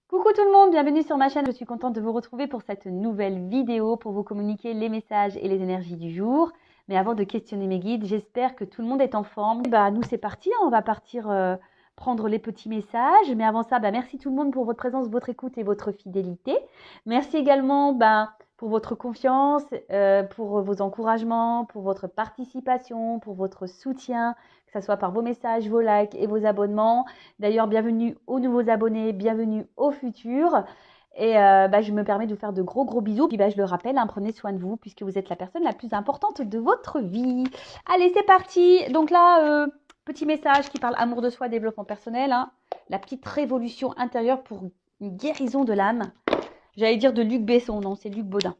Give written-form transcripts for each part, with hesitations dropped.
Coucou tout le monde, bienvenue sur ma chaîne. Je suis contente de vous retrouver pour cette nouvelle vidéo pour vous communiquer les messages et les énergies du jour. Mais avant de questionner mes guides, j'espère que tout le monde est en forme. Nous c'est parti, on va partir prendre les petits messages. Mais avant ça, merci tout le monde pour votre présence, votre écoute et votre fidélité. Merci également pour votre confiance, pour vos encouragements, pour votre participation, pour votre soutien, que ce soit par vos messages, vos likes et vos abonnements. D'ailleurs, bienvenue aux nouveaux abonnés, bienvenue aux futurs. Et je me permets de vous faire de gros bisous. Puis je le rappelle, prenez soin de vous puisque vous êtes la personne la plus importante de votre vie. Allez, c'est parti. Donc là, petit message qui parle amour de soi, développement personnel. La petite révolution intérieure pour une guérison de l'âme. J'allais dire de Luc Besson, non, c'est Luc Baudin.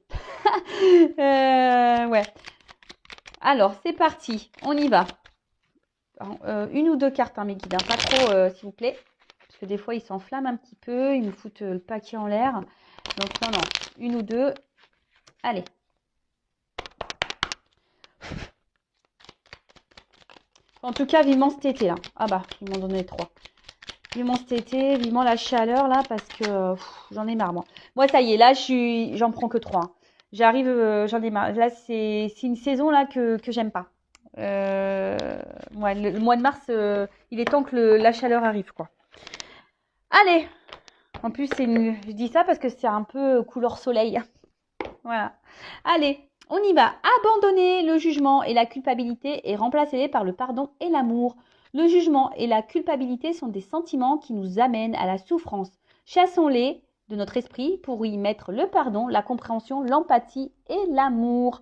Ouais. Alors, c'est parti. On y va. Une ou deux cartes, mes guides, pas trop, s'il vous plaît. Parce que des fois, ils s'enflamment un petit peu, ils nous foutent le paquet en l'air. Donc, non, une ou deux. Allez. En tout cas, vivement cet été, là. Ah ils m'ont donné 3. Vivement cet été, vivement la chaleur, là, parce que j'en ai marre, moi. Moi, ça y est, là, j'en prends que 3. J'arrive, j'en ai marre. Là, c'est une saison, là, que j'aime pas. Le mois de mars, il est temps que la chaleur arrive, quoi. Allez. En plus, je dis ça parce que c'est un peu couleur soleil. Voilà. Allez, on y va. Abandonner le jugement et la culpabilité et remplacer-les par le pardon et l'amour. Le jugement et la culpabilité sont des sentiments qui nous amènent à la souffrance. Chassons-les de notre esprit pour y mettre le pardon, la compréhension, l'empathie et l'amour.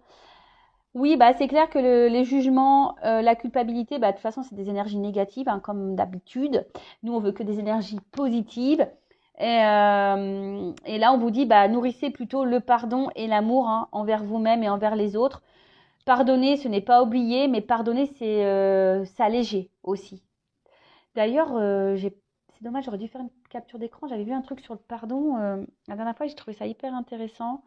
Oui, c'est clair que les jugements, la culpabilité, de toute façon, c'est des énergies négatives, comme d'habitude. Nous, on veut que des énergies positives. Et là, on vous dit, nourrissez plutôt le pardon et l'amour envers vous-même et envers les autres. Pardonner, ce n'est pas oublier, mais pardonner, c'est s'alléger aussi. D'ailleurs, c'est dommage, j'aurais dû faire une capture d'écran. J'avais vu un truc sur le pardon. La dernière fois, j'ai trouvé ça hyper intéressant.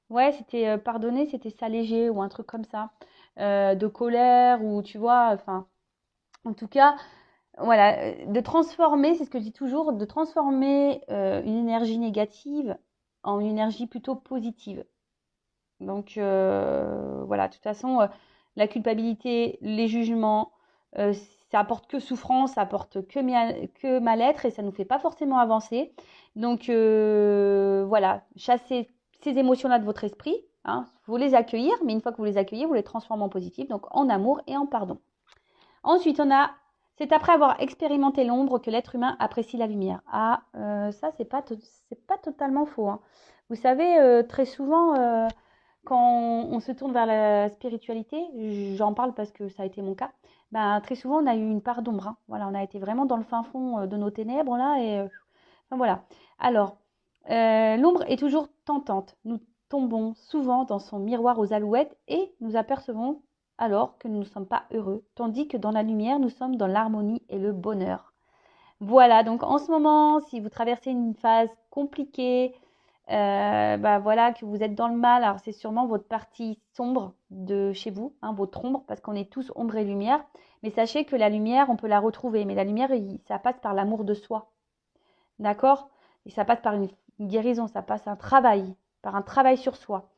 Ouais, c'était pardonner, c'était s'alléger ou un truc comme ça. De colère ou tu vois, en tout cas, voilà, de transformer, c'est ce que je dis toujours, de transformer une énergie négative en une énergie plutôt positive. Donc voilà, de toute façon, la culpabilité, les jugements, ça apporte que souffrance, ça apporte que mal-être et ça ne nous fait pas forcément avancer. Donc voilà, chassez ces émotions-là de votre esprit, vous les accueillir, mais une fois que vous les accueillez, vous les transformez en positif, donc en amour et en pardon. Ensuite, c'est après avoir expérimenté l'ombre que l'être humain apprécie la lumière. Ça, c'est pas totalement faux. Vous savez, très souvent, quand on se tourne vers la spiritualité, j'en parle parce que ça a été mon cas, très souvent, on a eu une part d'ombre. Voilà, on a été vraiment dans le fin fond de nos ténèbres, là, et voilà. Alors, l'ombre est toujours tentante. Nous tombons souvent dans son miroir aux alouettes et nous apercevons alors que nous ne sommes pas heureux, tandis que dans la lumière, nous sommes dans l'harmonie et le bonheur. Voilà, donc en ce moment, si vous traversez une phase compliquée, voilà, que vous êtes dans le mal, alors c'est sûrement votre partie sombre de chez vous, votre ombre, parce qu'on est tous ombre et lumière. Mais sachez que la lumière, on peut la retrouver, mais la lumière, ça passe par l'amour de soi. D'accord? Et ça passe par une guérison, ça passe par un travail sur soi.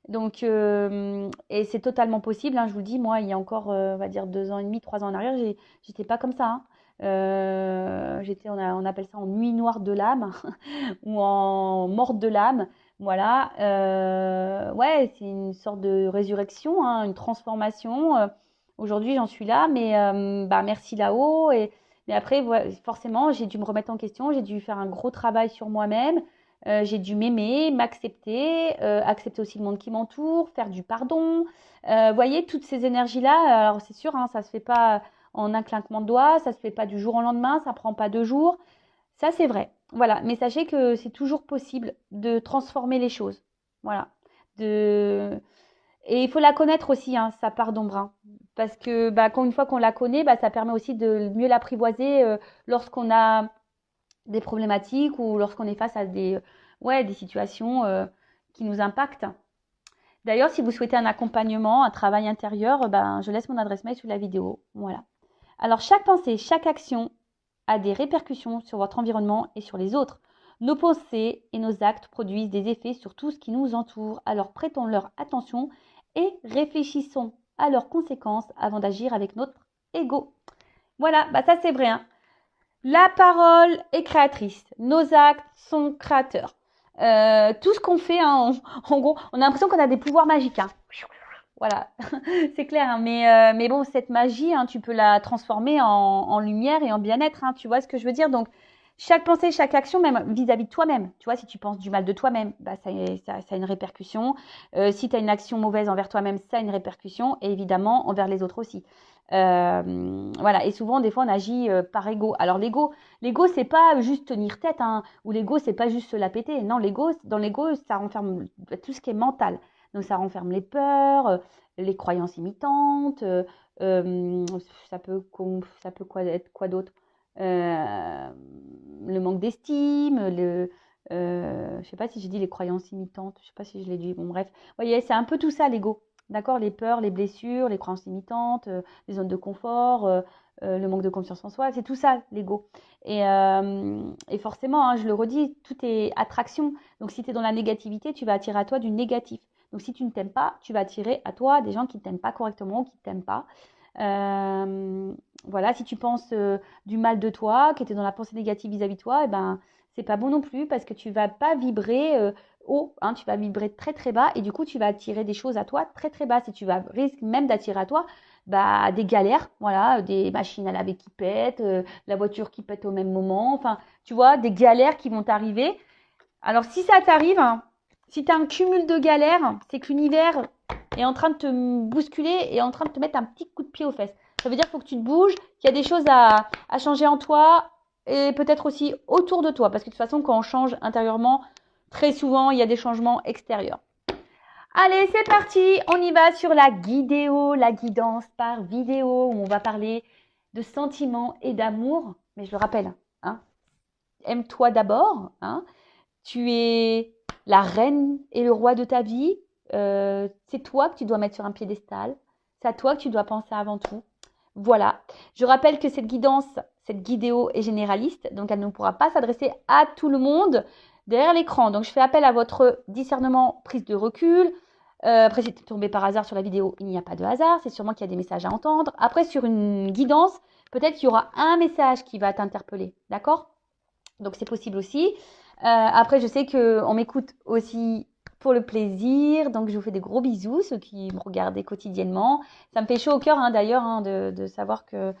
Donc, et c'est totalement possible, je vous dis, moi, il y a encore, on va dire 2 ans et demi, 3 ans en arrière, j'étais pas comme ça. On appelle ça en nuit noire de l'âme ou en morte de l'âme. Voilà. Ouais, c'est une sorte de résurrection, une transformation. Aujourd'hui, j'en suis là, mais merci là-haut. Mais après, forcément, j'ai dû me remettre en question, j'ai dû faire un gros travail sur moi-même. J'ai dû m'aimer, m'accepter, accepter aussi le monde qui m'entoure, faire du pardon. Voyez, toutes ces énergies-là, alors c'est sûr, ça ne se fait pas en un clinquement de doigts, ça ne se fait pas du jour au lendemain, ça ne prend pas 2 jours. Ça, c'est vrai. Voilà, mais sachez que c'est toujours possible de transformer les choses. Voilà. Et il faut la connaître aussi, sa part d'ombre. Parce que une fois qu'on la connaît, ça permet aussi de mieux l'apprivoiser lorsqu'on a des problématiques ou lorsqu'on est face à des situations qui nous impactent. D'ailleurs, si vous souhaitez un accompagnement, un travail intérieur, je laisse mon adresse mail sous la vidéo. Voilà. Alors, chaque pensée, chaque action a des répercussions sur votre environnement et sur les autres. Nos pensées et nos actes produisent des effets sur tout ce qui nous entoure, alors prêtons-leur attention et réfléchissons à leurs conséquences avant d'agir avec notre ego. Voilà, bah ça c'est vrai. Hein. La parole est créatrice, nos actes sont créateurs. Tout ce qu'on fait, hein, en gros, on a l'impression qu'on a des pouvoirs magiques. Hein. Voilà, c'est clair. Hein, mais bon, cette magie, hein, tu peux la transformer en lumière et en bien-être. Hein, tu vois ce que je veux dire? Donc, chaque pensée, chaque action, même vis-à-vis de toi-même. Tu vois, si tu penses du mal de toi-même, bah, ça a une répercussion. Si tu as une action mauvaise envers toi-même, ça a une répercussion. Et évidemment, envers les autres aussi. Voilà. Et souvent, des fois, on agit par ego. Alors, l'ego, c'est pas juste tenir tête. Hein, ou l'ego, c'est pas juste se la péter. Non, dans l'ego, ça renferme tout ce qui est mental. Donc, ça renferme les peurs, les croyances imitantes. Ça peut être quoi d'autre? Le manque d'estime, je sais pas si j'ai dit les croyances imitantes, je sais pas si je l'ai dit, bon bref, vous voyez, c'est un peu tout ça l'ego, d'accord, les peurs, les blessures, les croyances imitantes, les zones de confort, le manque de confiance en soi, c'est tout ça l'ego. Et forcément, hein, je le redis, tout est attraction, donc si tu es dans la négativité, tu vas attirer à toi du négatif. Donc si tu ne t'aimes pas, tu vas attirer à toi des gens qui ne t'aiment pas correctement ou qui ne t'aiment pas. Voilà, si tu penses du mal de toi, qui était dans la pensée négative vis-à-vis de toi, eh ben, c'est pas bon non plus parce que tu vas pas vibrer haut, hein, tu vas vibrer très très bas et du coup tu vas attirer des choses à toi très très bas. Si tu vas risque même d'attirer à toi bah, des galères, voilà, des machines à laver qui pètent, la voiture qui pète au même moment, enfin, tu vois, des galères qui vont t'arriver. Alors si ça t'arrive, hein, si tu as un cumul de galères, c'est que l'univers est en train de te bousculer et en train de te mettre un petit coup de pied aux fesses. Ça veut dire qu'il faut que tu te bouges, qu'il y a des choses à changer en toi et peut-être aussi autour de toi. Parce que de toute façon, quand on change intérieurement, très souvent, il y a des changements extérieurs. Allez, c'est parti. On y va sur la guidéo, la guidance par vidéo où on va parler de sentiments et d'amour. Mais je le rappelle, hein, aime-toi d'abord. Hein. Tu es la reine et le roi de ta vie. C'est toi que tu dois mettre sur un piédestal. C'est à toi que tu dois penser avant tout. Voilà. Je rappelle que cette guidance, cette guidéo est généraliste, donc elle ne pourra pas s'adresser à tout le monde derrière l'écran. Donc je fais appel à votre discernement, prise de recul. Après, si tu es tombé par hasard sur la vidéo, il n'y a pas de hasard. C'est sûrement qu'il y a des messages à entendre. Après, sur une guidance, peut-être qu'il y aura un message qui va t'interpeller. D'accord? Donc c'est possible aussi. Après, je sais qu'on m'écoute aussi pour le plaisir. Donc, je vous fais des gros bisous, ceux qui me regardent quotidiennement. Ça me fait chaud au cœur, hein, d'ailleurs, hein, de savoir que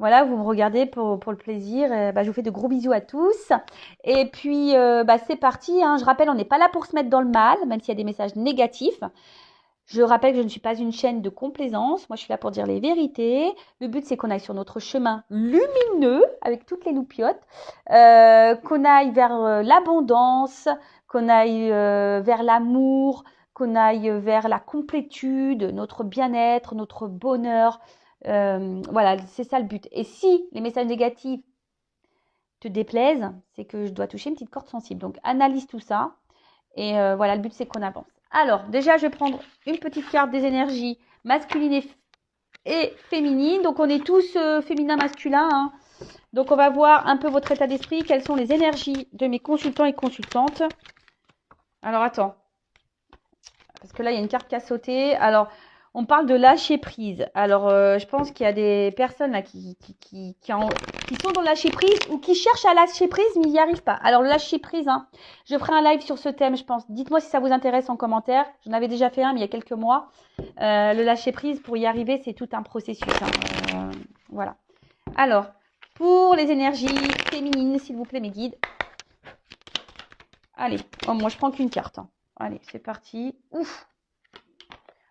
voilà, vous me regardez pour le plaisir. Bah, je vous fais de gros bisous à tous. Et puis, bah, c'est parti. Hein. Je rappelle, on n'est pas là pour se mettre dans le mal, même s'il y a des messages négatifs. Je rappelle que je ne suis pas une chaîne de complaisance. Moi, je suis là pour dire les vérités. Le but, c'est qu'on aille sur notre chemin lumineux avec toutes les loupiottes, qu'on aille vers l'abondance, qu'on aille vers l'amour, qu'on aille vers la complétude, notre bien-être, notre bonheur. Voilà, c'est ça le but. Et si les messages négatifs te déplaisent, c'est que je dois toucher une petite corde sensible. Donc, analyse tout ça. Et voilà, le but, c'est qu'on avance. Alors, déjà, je vais prendre une petite carte des énergies masculines et féminines. Donc, on est tous féminins, masculins. Hein. Donc, on va voir un peu votre état d'esprit. Quelles sont les énergies de mes consultants et consultantes. Alors, attends. Parce que là, il y a une carte qui a sauté. Alors, on parle de lâcher prise. Alors, je pense qu'il y a des personnes là qui sont dans le lâcher prise ou qui cherchent à lâcher prise, mais ils n'y arrivent pas. Alors, le lâcher prise, hein, je ferai un live sur ce thème, je pense. Dites-moi si ça vous intéresse en commentaire. J'en avais déjà fait un, mais il y a quelques mois. Le lâcher prise, pour y arriver, c'est tout un processus. Hein. Voilà. Alors, pour les énergies féminines, s'il vous plaît, mes guides. Allez, oh, moi, je prends qu'une carte. Hein. Allez, c'est parti. Ouf.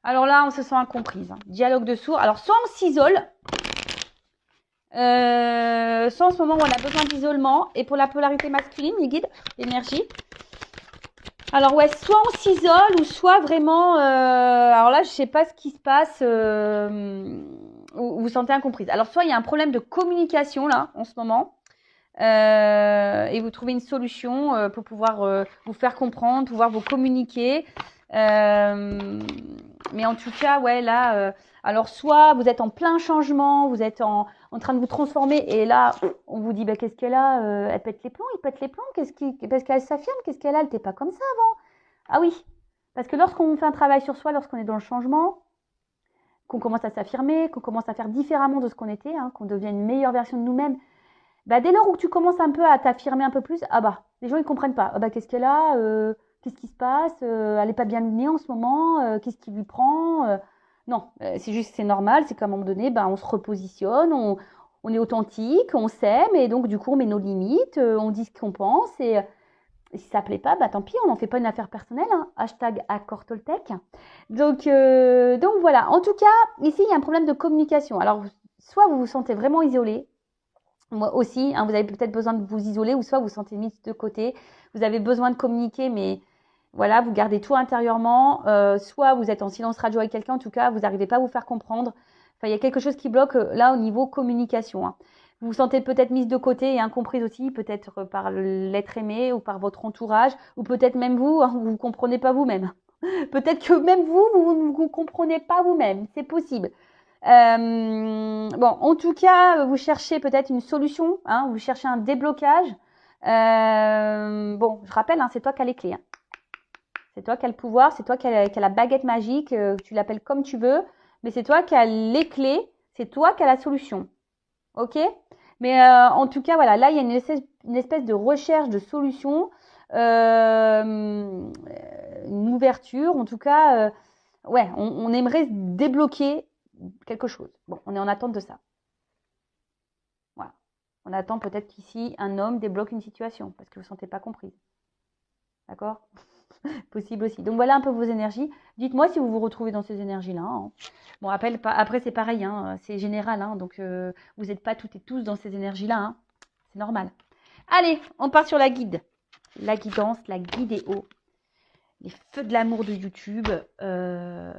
Alors là, on se sent incomprise. Hein. Dialogue de sourds. Alors, soit on s'isole, soit en ce moment où on a besoin d'isolement. Et pour la polarité masculine, les guides, l'énergie. Alors ouais, soit on s'isole ou soit vraiment... alors là, je ne sais pas ce qui se passe. Vous vous sentez incomprise. Alors, soit il y a un problème de communication là, en ce moment. Et vous trouvez une solution pour pouvoir vous faire comprendre, pouvoir vous communiquer. Mais en tout cas, ouais, là, alors soit vous êtes en plein changement, vous êtes en train de vous transformer, et là, on vous dit, bah, qu'est-ce qu'elle a elle pète les plombs, il pète les plombs, parce qu'elle s'affirme, qu'est-ce qu'elle a, elle n'était pas comme ça avant. Ah oui, parce que lorsqu'on fait un travail sur soi, lorsqu'on est dans le changement, qu'on commence à s'affirmer, qu'on commence à faire différemment de ce qu'on était, hein, qu'on devient une meilleure version de nous-mêmes, bah, dès lors où tu commences un peu à t'affirmer un peu plus, ah bah, les gens ils comprennent pas. Ah bah, qu'est-ce qu'elle a qu'est-ce qui se passe elle est pas bien lunée en ce moment qu'est-ce qui lui prend Non, c'est juste, c'est normal, c'est qu'à un moment donné, bah, on se repositionne, on est authentique, on s'aime, et donc du coup on met nos limites, on dit ce qu'on pense, et si ça plaît pas, bah tant pis, on n'en fait pas une affaire personnelle, hein. Hashtag accord Toltec. Donc voilà, en tout cas, ici il y a un problème de communication. Alors, soit vous vous sentez vraiment isolé, moi aussi, hein, vous avez peut-être besoin de vous isoler, ou soit vous vous sentez mis de côté, vous avez besoin de communiquer, mais voilà, vous gardez tout intérieurement, soit vous êtes en silence radio avec quelqu'un, en tout cas, vous n'arrivez pas à vous faire comprendre. Enfin, il y a quelque chose qui bloque là au niveau communication, hein. Vous vous sentez peut-être mise de côté et incomprise aussi, peut-être par l'être aimé ou par votre entourage, ou peut-être même vous, hein, vous ne comprenez pas vous-même. Peut-être que même vous ne vous comprenez pas vous-même, c'est possible. Bon, en tout cas, vous cherchez peut-être une solution, hein, vous cherchez un déblocage. Bon, je rappelle, hein, c'est toi qui as les clés, hein. C'est toi qui as le pouvoir, c'est toi qui as la baguette magique, tu l'appelles comme tu veux, mais c'est toi qui as les clés, c'est toi qui as la solution. Ok? Mais en tout cas, voilà, là, il y a une espèce de recherche de solution, une ouverture, en tout cas, ouais, on aimerait débloquer quelque chose. Bon, on est en attente de ça. Voilà. On attend peut-être qu'ici, un homme débloque une situation, parce que vous ne vous sentez pas comprise. D'accord? Possible aussi. Donc voilà un peu vos énergies. Dites-moi si vous vous retrouvez dans ces énergies-là, hein. Bon, après c'est pareil, hein, c'est général, hein, donc vous n'êtes pas toutes et tous dans ces énergies-là, hein. C'est normal. Allez, on part sur la guide. La guidance, la guidéo, les feux de l'amour de YouTube. Je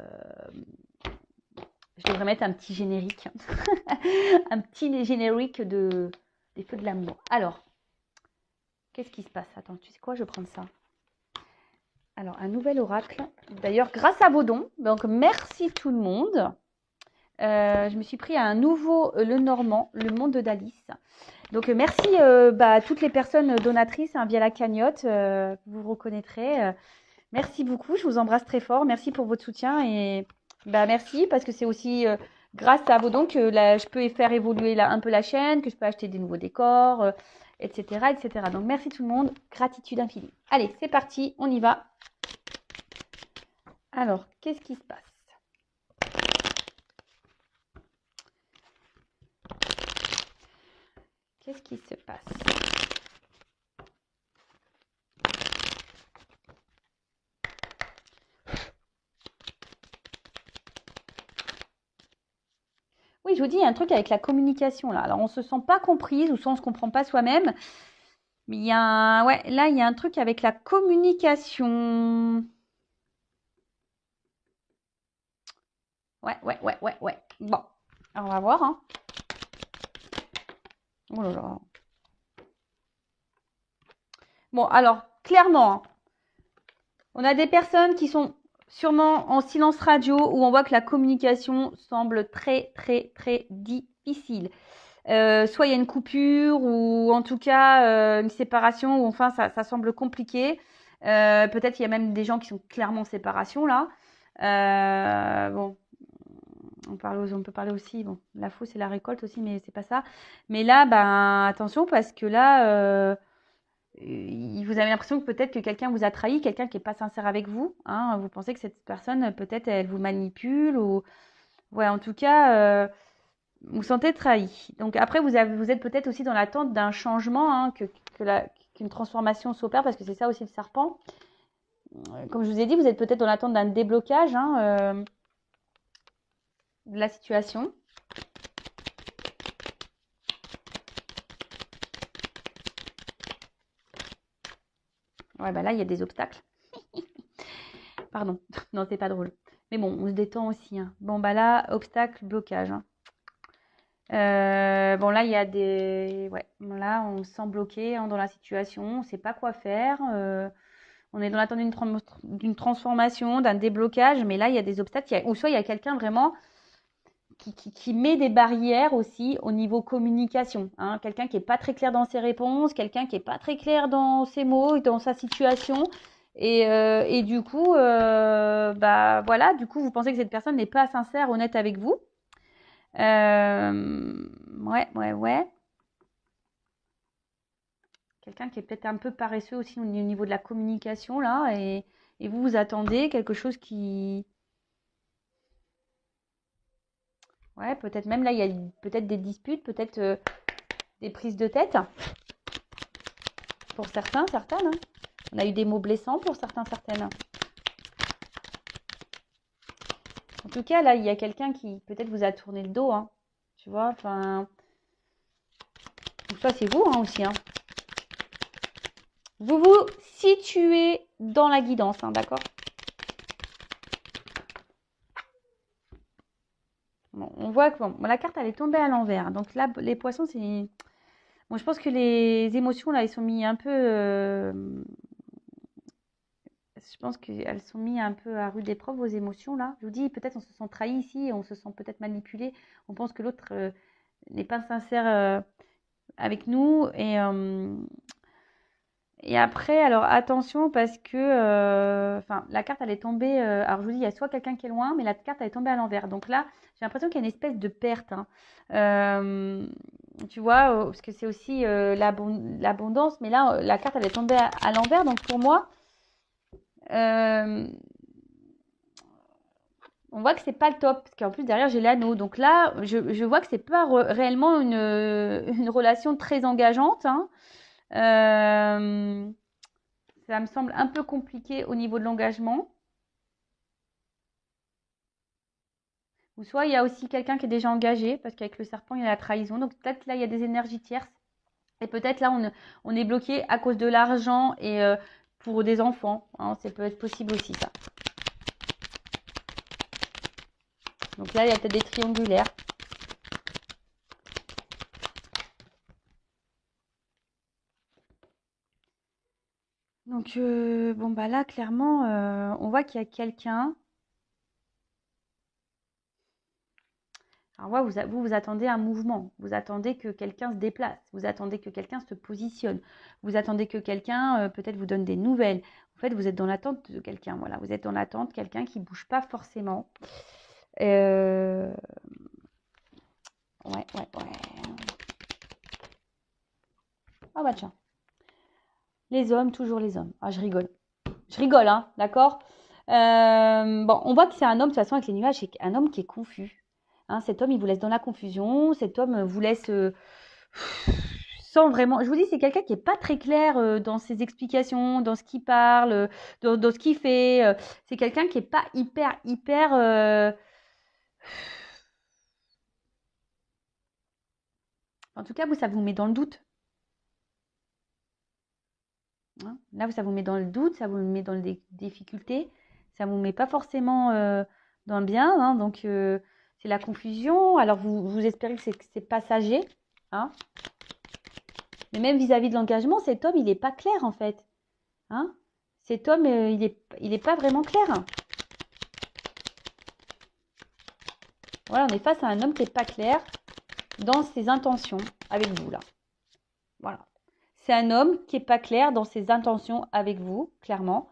devrais mettre un petit générique. Un petit générique des feux de l'amour. Alors, qu'est-ce qui se passe? Attends, tu sais quoi? Je vais prendre ça. Alors, un nouvel oracle. D'ailleurs, grâce à vos dons. Donc, merci tout le monde. Je me suis pris à un nouveau Le Normand, le monde d'Alice. Donc, merci à toutes les personnes donatrices, hein, via la cagnotte. Vous vous reconnaîtrez. Merci beaucoup. Je vous embrasse très fort. Merci pour votre soutien. Et merci parce que c'est aussi grâce à vos dons que je peux faire évoluer un peu la chaîne, que je peux acheter des nouveaux décors, etc., etc. Donc, merci tout le monde. Gratitude infinie. Allez, c'est parti. On y va. Alors, qu'est-ce qui se passe? Qu'est-ce qui se passe? Oui, je vous dis, il y a un truc avec la communication là. Alors, on se sent pas comprise, ou soit on se comprend pas soi-même. Mais il y a ouais, là, il y a un truc avec la communication. Ouais. Bon, alors, on va voir, hein. Oh là là. Bon, alors, clairement, hein, on a des personnes qui sont sûrement en silence radio, où on voit que la communication semble très, très, très difficile. Soit il y a une coupure, ou en tout cas une séparation, ou enfin ça semble compliqué. Peut-être il y a même des gens qui sont clairement en séparation là. Bon, on peut parler aussi, bon, la fausse et la récolte aussi, mais c'est pas ça. Mais là, attention, parce que là, vous avez l'impression que peut-être que quelqu'un vous a trahi, quelqu'un qui n'est pas sincère avec vous, hein. Vous pensez que cette personne, peut-être, elle vous manipule, ou ouais, en tout cas, vous sentez trahi. Donc après, vous êtes peut-être aussi dans l'attente d'un changement, hein, qu'une transformation s'opère, parce que c'est ça aussi le serpent. Comme je vous ai dit, vous êtes peut-être dans l'attente d'un déblocage, hein, de la situation. Ouais, là, il y a des obstacles. Pardon, non, c'est pas drôle. Mais bon, on se détend aussi, hein. Bon, là, obstacle, blocage, hein. Bon, là, il y a des... Ouais, là, on se sent bloqué, hein, dans la situation, on ne sait pas quoi faire. On est dans l'attente d'une transformation, d'un déblocage, mais là, il y a des obstacles. Ou soit il y a quelqu'un vraiment qui met des barrières aussi au niveau communication. Hein. Quelqu'un qui n'est pas très clair dans ses réponses, quelqu'un qui n'est pas très clair dans ses mots, dans sa situation. Et du coup, bah voilà, du coup, vous pensez que cette personne n'est pas sincère, honnête avec vous. Ouais. Quelqu'un qui est peut-être un peu paresseux aussi au niveau de la communication, là, et vous attendez quelque chose qui... Ouais, peut-être même là, il y a peut-être des disputes, peut-être des prises de tête. Pour certains, certaines. Hein. On a eu des mots blessants pour certains, certaines. En tout cas, là, il y a quelqu'un qui peut-être vous a tourné le dos. Hein. Tu vois, enfin... Ou soit c'est vous hein, aussi. Hein. Vous vous situez dans la guidance, hein, d'accord? Bon, on voit que bon, la carte, elle est tombée à l'envers. Donc là, les poissons, c'est... Bon, je pense que les émotions, là, elles sont mis un peu... Je pense qu'elles sont mis un peu à rude épreuve, vos émotions, là. Je vous dis, peut-être on se sent trahi ici, on se sent peut-être manipulé. On pense que l'autre n'est pas sincère avec nous. Et après, alors attention parce que... Enfin, la carte, elle est tombée... alors, je vous dis, il y a soit quelqu'un qui est loin, mais la carte, elle est tombée à l'envers. Donc là, j'ai l'impression qu'il y a une espèce de perte. Hein. Tu vois, parce que c'est aussi l'abondance. Mais là, la carte, elle est tombée à l'envers. Donc, pour moi... on voit que c'est pas le top, parce qu'en plus derrière j'ai l'anneau. Donc là, je vois que c'est pas réellement une relation très engageante. Hein. Ça me semble un peu compliqué au niveau de l'engagement. Ou soit il y a aussi quelqu'un qui est déjà engagé, parce qu'avec le serpent il y a la trahison. Donc peut-être là il y a des énergies tierces. Et peut-être là on est bloqué à cause de l'argent et pour des enfants. Hein, ça peut être possible aussi ça. Donc là il y a peut-être des triangulaires. Donc, bon, bah là, clairement, on voit qu'il y a quelqu'un. Alors, vous attendez un mouvement. Vous attendez que quelqu'un se déplace. Vous attendez que quelqu'un se positionne. Vous attendez que quelqu'un, peut-être, vous donne des nouvelles. En fait, vous êtes dans l'attente de quelqu'un. Voilà, vous êtes dans l'attente de quelqu'un qui ne bouge pas forcément. Ouais. Ah bah tiens. Les hommes, toujours les hommes. Ah, je rigole. Je rigole, hein, d'accord? Bon, on voit que c'est un homme, de toute façon, avec les nuages, c'est un homme qui est confus. Hein, cet homme, il vous laisse dans la confusion. Cet homme vous laisse sans vraiment... Je vous dis, c'est quelqu'un qui n'est pas très clair dans ses explications, dans ce qu'il parle, dans ce qu'il fait. C'est quelqu'un qui n'est pas hyper... En tout cas, vous, ça vous met dans le doute. Hein, là, ça vous met dans le doute, ça vous met dans les difficultés. Ça ne vous met pas forcément dans le bien. Hein, donc, c'est la confusion. Alors, vous espérez que c'est passager. Hein, mais même vis-à-vis de l'engagement, cet homme, il n'est pas clair, en fait. Hein, cet homme, il est pas vraiment clair. Voilà, on est face à un homme qui n'est pas clair dans ses intentions avec vous, là. Voilà. C'est un homme qui n'est pas clair dans ses intentions avec vous, clairement.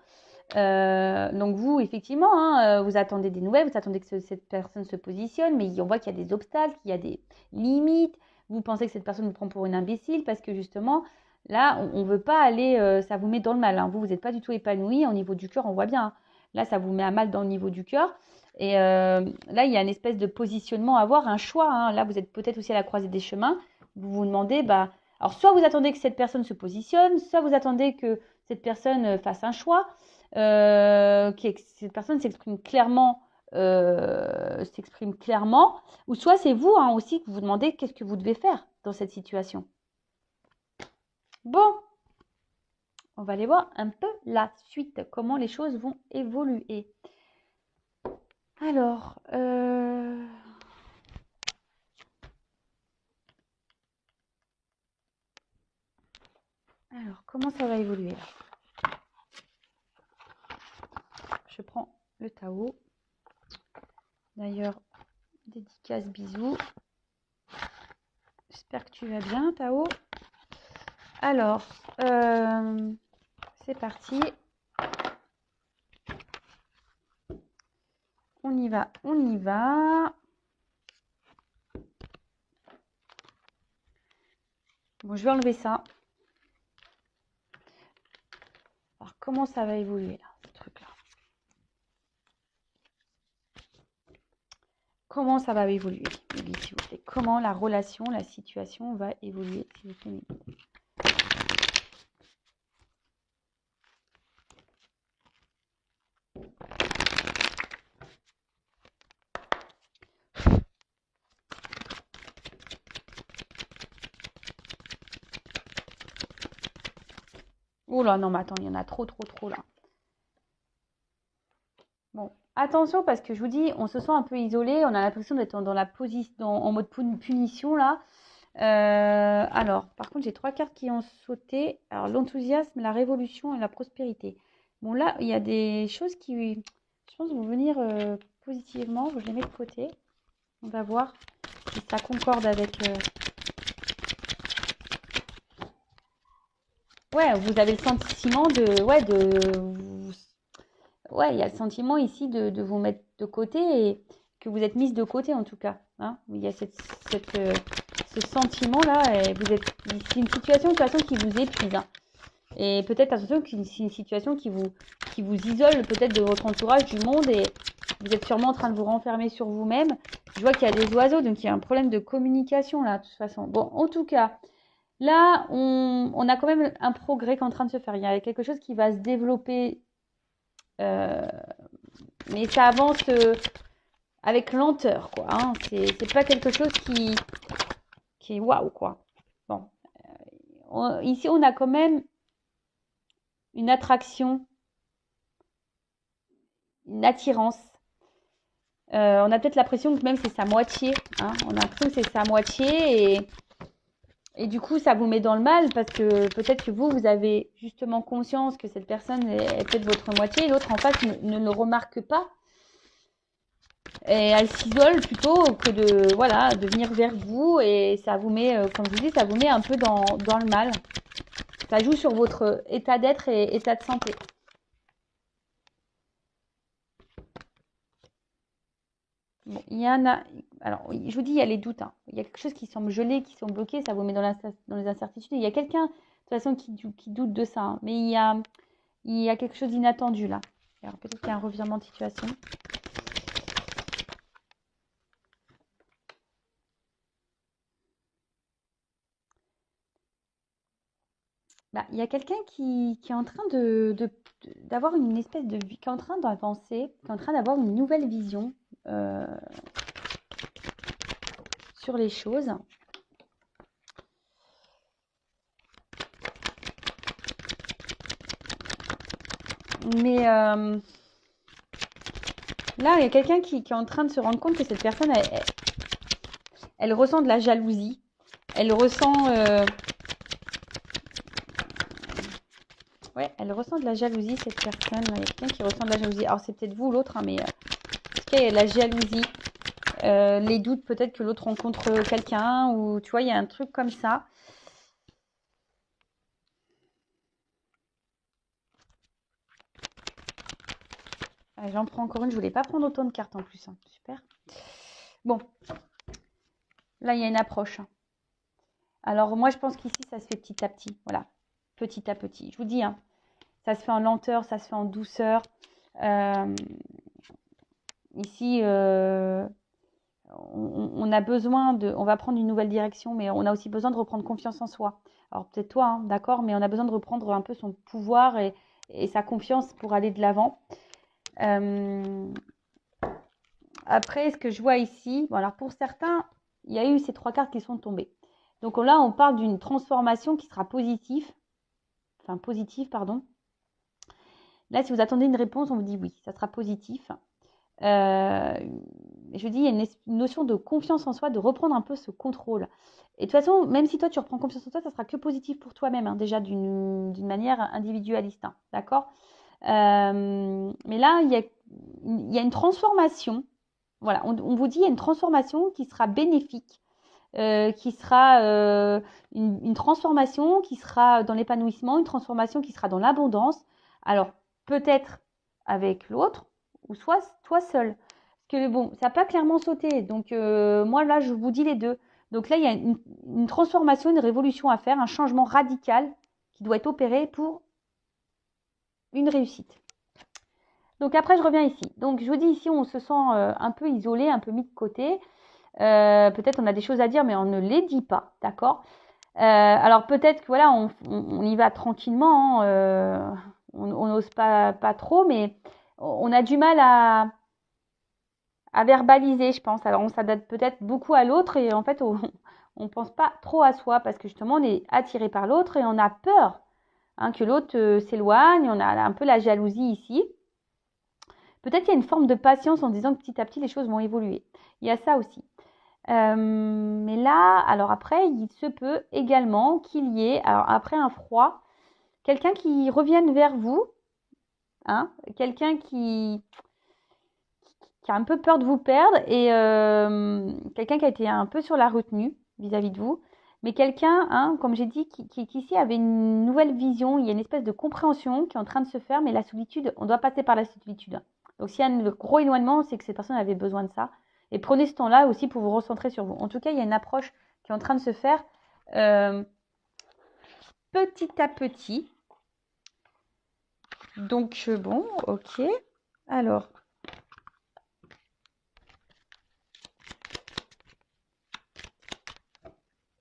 Donc vous, effectivement, hein, vous attendez des nouvelles, vous attendez que cette personne se positionne, mais on voit qu'il y a des obstacles, qu'il y a des limites. Vous pensez que cette personne vous prend pour une imbécile parce que justement, là, on ne veut pas aller, ça vous met dans le mal. Hein. Vous n'êtes pas du tout épanoui au niveau du cœur, on voit bien. Hein. Là, ça vous met à mal dans le niveau du cœur. Et là, il y a une espèce de positionnement à avoir, un choix. Hein. Là, vous êtes peut-être aussi à la croisée des chemins. Vous vous demandez, bah, alors soit vous attendez que cette personne se positionne, soit vous attendez que cette personne fasse un choix. Que cette personne s'exprime clairement, ou soit c'est vous hein, aussi que vous vous demandez qu'est-ce que vous devez faire dans cette situation. Bon, on va aller voir un peu la suite, comment les choses vont évoluer. Alors, comment ça va évoluer là? je prends le Tao. D'ailleurs, dédicace, bisous. J'espère que tu vas bien, Tao. Alors, c'est parti. On y va, on y va. Bon, je vais enlever ça. Alors, comment ça va évoluer, là, ce truc-là? Comment ça va évoluer, s'il vous plaît? Comment la relation, la situation va évoluer, s'il vous plaît? Oh là, non, mais attends, il y en a trop là. Bon, attention parce que je vous dis, on se sent un peu isolé, on a l'impression d'être dans la position, en mode punition là. Alors, par contre, j'ai 3 cartes qui ont sauté. Alors, l'enthousiasme, la révolution et la prospérité. Bon, là, il y a des choses qui, je pense, vont venir positivement. Je les mets de côté. On va voir si ça concorde avec... Ouais, vous avez le sentiment de... Ouais, il y a le sentiment ici de vous mettre de côté et que vous êtes mise de côté en tout cas. Hein. Il y a ce sentiment-là. Et vous êtes... C'est une situation de toute façon qui vous épuise. Hein. Et peut-être attention que c'est une situation qui vous isole peut-être de votre entourage, du monde, et vous êtes sûrement en train de vous renfermer sur vous-même. Je vois qu'il y a des oiseaux, donc il y a un problème de communication là, de toute façon. Bon, en tout cas, là, on a quand même un progrès qui est en train de se faire. Il y a quelque chose qui va se développer, mais ça avance avec lenteur, quoi. Hein. C'est pas quelque chose qui est waouh, quoi. Bon, ici, on a quand même une attraction, une attirance. On a peut-être l'impression que même c'est sa moitié. Hein. On a l'impression que c'est sa moitié et du coup, ça vous met dans le mal parce que peut-être que vous avez justement conscience que cette personne est peut-être votre moitié et l'autre en face ne le remarque pas. Et elle s'isole plutôt que de venir vers vous et ça vous met, comme je vous dis, ça vous met un peu dans le mal. Ça joue sur votre état d'être et état de santé. Bon, il y en a. Alors, je vous dis, il y a les doutes. Hein. Il y a quelque chose qui semble gelé, qui semble bloqué, ça vous met dans les incertitudes. Il y a quelqu'un, de toute façon, qui doute de ça. Hein. Mais il y a quelque chose d'inattendu là. Alors, peut-être qu'il y a un revirement de situation. Bah, il y a quelqu'un qui est en train d'avoir une espèce de vie, qui est en train d'avancer, qui est en train d'avoir une nouvelle vision sur les choses. Mais là, il y a quelqu'un qui est en train de se rendre compte que cette personne, elle ressent de la jalousie. Elle ressent... Ouais, elle ressent de la jalousie, cette personne. Il y a quelqu'un qui ressent de la jalousie. Alors, c'est peut-être vous ou l'autre, hein, mais en tout cas, il y a de la jalousie. Les doutes, peut-être que l'autre rencontre quelqu'un, ou tu vois, il y a un truc comme ça. J'en prends encore une. Je voulais pas prendre autant de cartes en plus. Hein. Super. Bon. Là, il y a une approche. Alors, moi, je pense qu'ici, ça se fait petit à petit. Voilà. Petit à petit. Je vous dis, hein, ça se fait en lenteur, ça se fait en douceur. Ici, on a besoin de... On va prendre une nouvelle direction, mais on a aussi besoin de reprendre confiance en soi. Alors, peut-être toi, hein, d'accord, mais on a besoin de reprendre un peu son pouvoir et sa confiance pour aller de l'avant. Après, ce que je vois ici, bon, alors pour certains, il y a eu ces 3 cartes qui sont tombées. Donc là, on parle d'une transformation qui sera positive. Enfin, positive, pardon. Là, si vous attendez une réponse, on vous dit oui, ça sera positif. Je dis, il y a une notion de confiance en soi, de reprendre un peu ce contrôle. Et de toute façon, même si toi, tu reprends confiance en toi, ça sera que positif pour toi-même, hein, déjà d'une manière individualiste. Hein, d'accord ? Mais là, il y a une transformation. Voilà, on vous dit il y a une transformation qui sera bénéfique, qui sera une transformation qui sera dans l'épanouissement, une transformation qui sera dans l'abondance. Alors, peut-être avec l'autre ou soit toi seul. Parce que bon, ça n'a pas clairement sauté. Donc, moi, là, je vous dis les deux. Donc là, il y a une transformation, une révolution à faire, un changement radical qui doit être opéré pour une réussite. Donc après, je reviens ici. Donc, je vous dis ici, on se sent un peu isolé, un peu mis de côté. Peut-être on a des choses à dire, mais on ne les dit pas, d'accord? Alors peut-être que voilà, on y va tranquillement, hein, on n'ose pas trop, mais on a du mal à verbaliser, je pense. Alors on s'adapte peut-être beaucoup à l'autre et en fait on pense pas trop à soi parce que justement on est attiré par l'autre et on a peur hein, que l'autre s'éloigne, on a un peu la jalousie ici. Peut-être qu'il y a une forme de patience en disant que petit à petit les choses vont évoluer. Il y a ça aussi. Mais là, alors après, il se peut également qu'il y ait, alors après un froid, quelqu'un qui revienne vers vous, hein, quelqu'un qui a un peu peur de vous perdre et quelqu'un qui a été un peu sur la retenue vis-à-vis de vous, mais quelqu'un, hein, comme j'ai dit, qui ici avait une nouvelle vision, il y a une espèce de compréhension qui est en train de se faire, mais la solitude, on doit passer par la solitude. Donc s'il y a un gros éloignement, c'est que ces personnes avaient besoin de ça. Et prenez ce temps-là aussi pour vous recentrer sur vous. En tout cas, il y a une approche qui est en train de se faire petit à petit. Donc, bon, ok. Alors,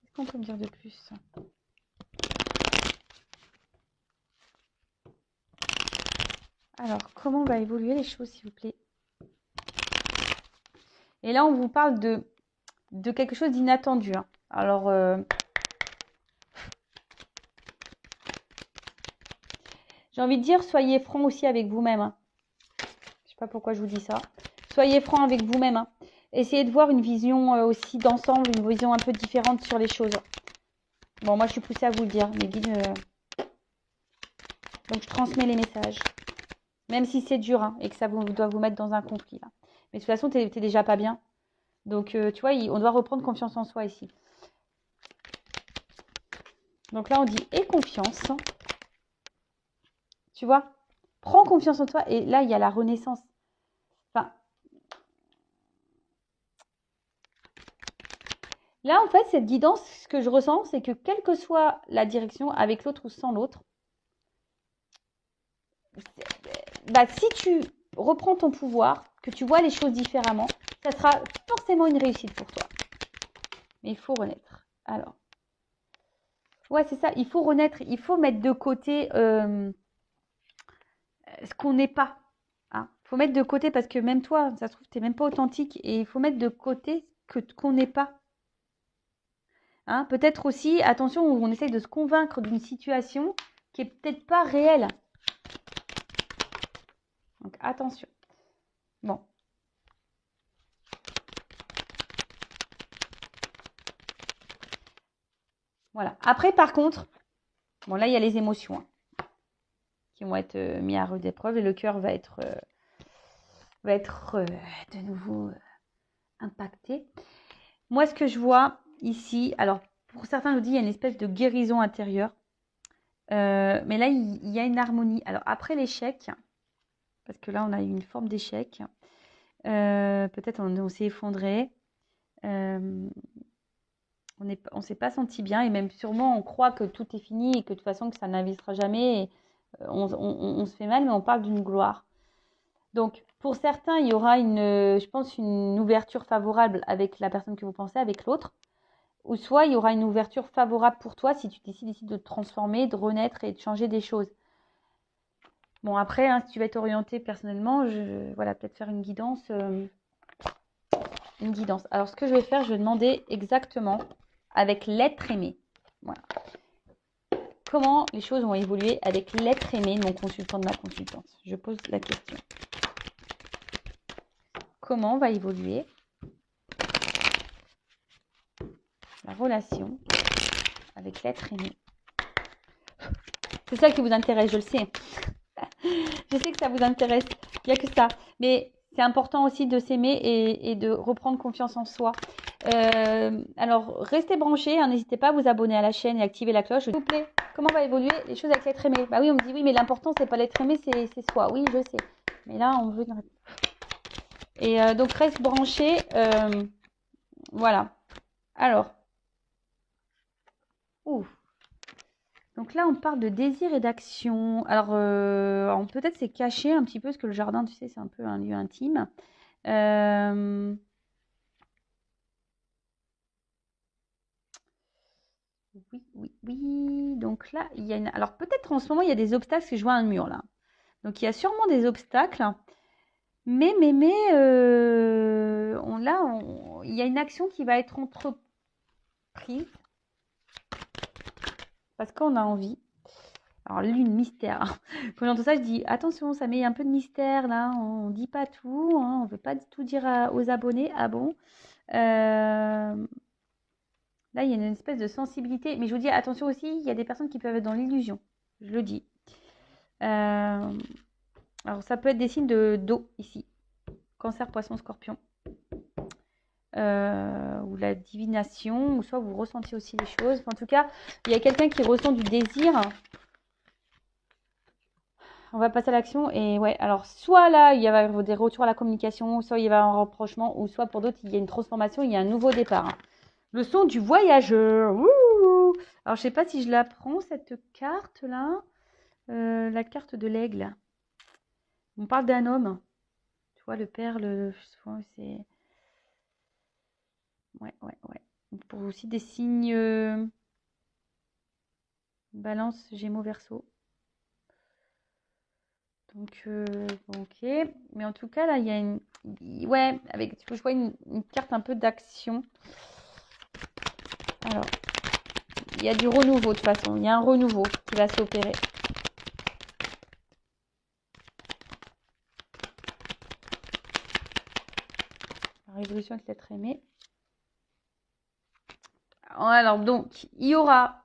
qu'est-ce qu'on peut me dire de plus? Alors, comment va évoluer les choses, s'il vous plaît? Et là, on vous parle de quelque chose d'inattendu. Hein. Alors, j'ai envie de dire, soyez franc aussi avec vous-même. Hein. Je ne sais pas pourquoi je vous dis ça. Soyez franc avec vous-même. Hein. Essayez de voir une vision aussi d'ensemble, une vision un peu différente sur les choses. Bon, moi, je suis poussée à vous le dire. Mes guides, donc, je transmets les messages. Même si c'est dur hein, et que ça doit vous mettre dans un conflit. Là. Mais de toute façon, tu n'es déjà pas bien. Donc, tu vois, on doit reprendre confiance en soi ici. Donc là, on dit « aie confiance ». Tu vois, prends confiance en toi. Et là, il y a la renaissance. Enfin, là, en fait, cette guidance, ce que je ressens, c'est que quelle que soit la direction, avec l'autre ou sans l'autre, bah, si tu reprends ton pouvoir, que tu vois les choses différemment, ça sera forcément une réussite pour toi. Mais il faut renaître. Alors, ouais, c'est ça. Il faut renaître. Il faut mettre de côté ce qu'on n'est pas. Hein. Il faut mettre de côté parce que même toi, ça se trouve, tu n'es même pas authentique. Et il faut mettre de côté qu'on n'est pas. Hein. Peut-être aussi, attention, on essaye de se convaincre d'une situation qui n'est peut-être pas réelle. Donc, attention. Bon. Voilà. Après, par contre, bon, là, il y a les émotions hein, qui vont être mises à rude épreuve et le cœur va être de nouveau impacté. Moi, ce que je vois ici, alors, pour certains, je vous dis, il y a une espèce de guérison intérieure. Mais là, il y a une harmonie. Alors, après l'échec, parce que là, on a eu une forme d'échec, peut-être on s'est effondré. On ne s'est pas senti bien et même sûrement on croit que tout est fini et que de toute façon que ça n'investira jamais. Et, on se fait mal, mais on parle d'une gloire. Donc, pour certains, il y aura je pense, une ouverture favorable avec la personne que vous pensez, avec l'autre. Ou soit il y aura une ouverture favorable pour toi si tu décides de te transformer, de renaître et de changer des choses. Bon, après, hein, si tu vas t'orienter personnellement, voilà, peut-être faire une guidance. Alors, ce que je vais faire, je vais demander exactement avec l'être aimé. Voilà. Comment les choses vont évoluer avec l'être aimé de mon consultant, de ma consultante? Je pose la question. Comment va évoluer la relation avec l'être aimé? C'est ça qui vous intéresse, je le sais. Je sais que ça vous intéresse. Il n'y a que ça. Mais c'est important aussi de s'aimer et de reprendre confiance en soi. Alors, restez branchés. Hein, n'hésitez pas à vous abonner à la chaîne et activer la cloche. S'il vous plaît, comment va évoluer les choses avec l'être aimé? Bah oui, on me dit oui, mais l'important, c'est pas l'être aimé, c'est soi. Oui, je sais. Mais là, on veut... Et donc, reste branché. Voilà. Alors. Ouf. Donc là, on parle de désir et d'action. Alors, peut-être c'est caché un petit peu, parce que le jardin, tu sais, c'est un peu un lieu intime. Oui, oui, oui. Donc là, il y a une... Alors, peut-être en ce moment, il y a des obstacles, parce que je vois un mur, là. Donc, il y a sûrement des obstacles. Mais, il y a une action qui va être entreprise. Parce qu'on a envie. Alors, lune, mystère. Quand j'entends ça, je dis attention, ça met un peu de mystère là. On ne dit pas tout. Hein, on ne veut pas tout dire aux abonnés. Ah bon? Là, il y a une espèce de sensibilité. Mais je vous dis attention aussi, il y a des personnes qui peuvent être dans l'illusion. Je le dis. Alors, ça peut être des signes d'eau ici. Cancer, poisson, scorpion. Ou la divination. Ou soit vous ressentiez aussi les choses. Enfin, en tout cas, il y a quelqu'un qui ressent du désir. On va passer à l'action et ouais, alors soit là, il y va des retours à la communication, soit il y va un rapprochement, ou soit pour d'autres, il y a une transformation, il y a un nouveau départ. Hein. Le son du voyageur. Ouh. Alors, je sais pas si je la prends, cette carte-là. La carte de l'aigle. On parle d'un homme. Tu vois, le père, c'est... Ouais. Pour aussi des signes... Balance, Gémeaux, Verseau. Donc, ok. Mais en tout cas, là, il y a une... Ouais, je vois une carte un peu d'action. Alors, il y a du renouveau de toute façon. Il y a un renouveau qui va s'opérer. La révolution avec l'être aimé. Alors, donc, il y aura,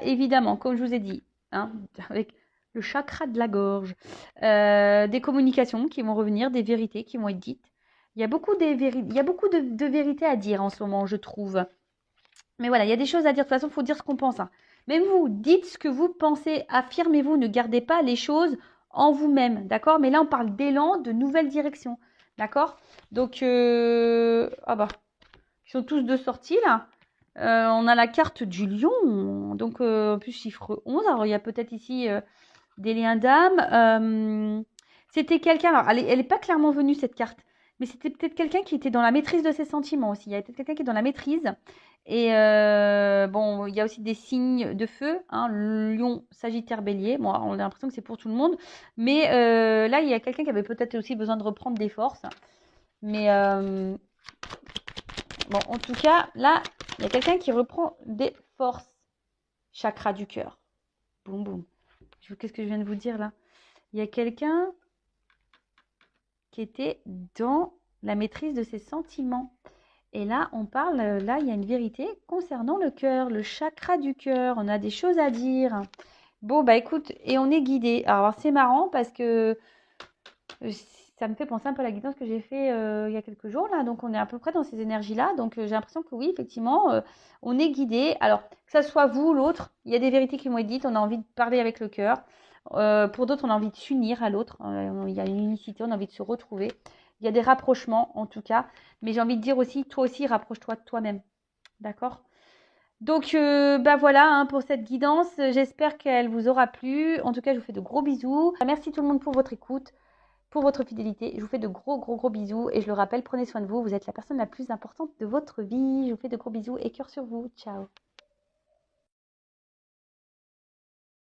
évidemment, comme je vous ai dit, hein, avec le chakra de la gorge, des communications qui vont revenir, des vérités qui vont être dites. Il y a beaucoup de vérités à dire en ce moment, je trouve. Mais voilà, il y a des choses à dire. De toute façon, il faut dire ce qu'on pense. Hein. Même vous, dites ce que vous pensez, affirmez-vous, ne gardez pas les choses en vous-même, d'accord? Mais là, on parle d'élan, de nouvelles directions, d'accord? Donc, ah bah, ils sont tous de sortie, là. On a la carte du lion, donc en plus chiffre 11. Alors, il y a peut-être ici des liens d'âme. C'était quelqu'un, alors elle n'est pas clairement venue cette carte, mais c'était peut-être quelqu'un qui était dans la maîtrise de ses sentiments aussi. Il y a peut-être quelqu'un qui est dans la maîtrise. Et bon, il y a aussi des signes de feu, hein, Lion, Sagittaire, Bélier. Bon, on a l'impression que c'est pour tout le monde. Mais là, il y a quelqu'un qui avait peut-être aussi besoin de reprendre des forces. Mais bon, en tout cas, là, il y a quelqu'un qui reprend des forces. Chakra du cœur. Boum, boum. Qu'est-ce que je viens de vous dire là? Il y a quelqu'un qui était dans la maîtrise de ses sentiments. Et là, on parle, là, il y a une vérité concernant le cœur, le chakra du cœur. On a des choses à dire. Bon, bah écoute, et on est guidé. Alors, c'est marrant parce que ça me fait penser un peu à la guidance que j'ai fait il y a quelques jours, là. Donc, on est à peu près dans ces énergies-là. Donc, j'ai l'impression que oui, effectivement, on est guidé. Alors, que ça soit vous ou l'autre, il y a des vérités qui m'ont été dites. On a envie de parler avec le cœur. Pour d'autres, on a envie de s'unir à l'autre. Il y a une unicité, on a envie de se retrouver. Il y a des rapprochements, en tout cas. Mais j'ai envie de dire aussi, toi aussi, rapproche-toi de toi-même. D'accord? Donc, bah voilà hein, pour cette guidance. J'espère qu'elle vous aura plu. En tout cas, je vous fais de gros bisous. Merci tout le monde pour votre écoute, pour votre fidélité. Je vous fais de gros bisous. Et je le rappelle, prenez soin de vous. Vous êtes la personne la plus importante de votre vie. Je vous fais de gros bisous et cœur sur vous. Ciao.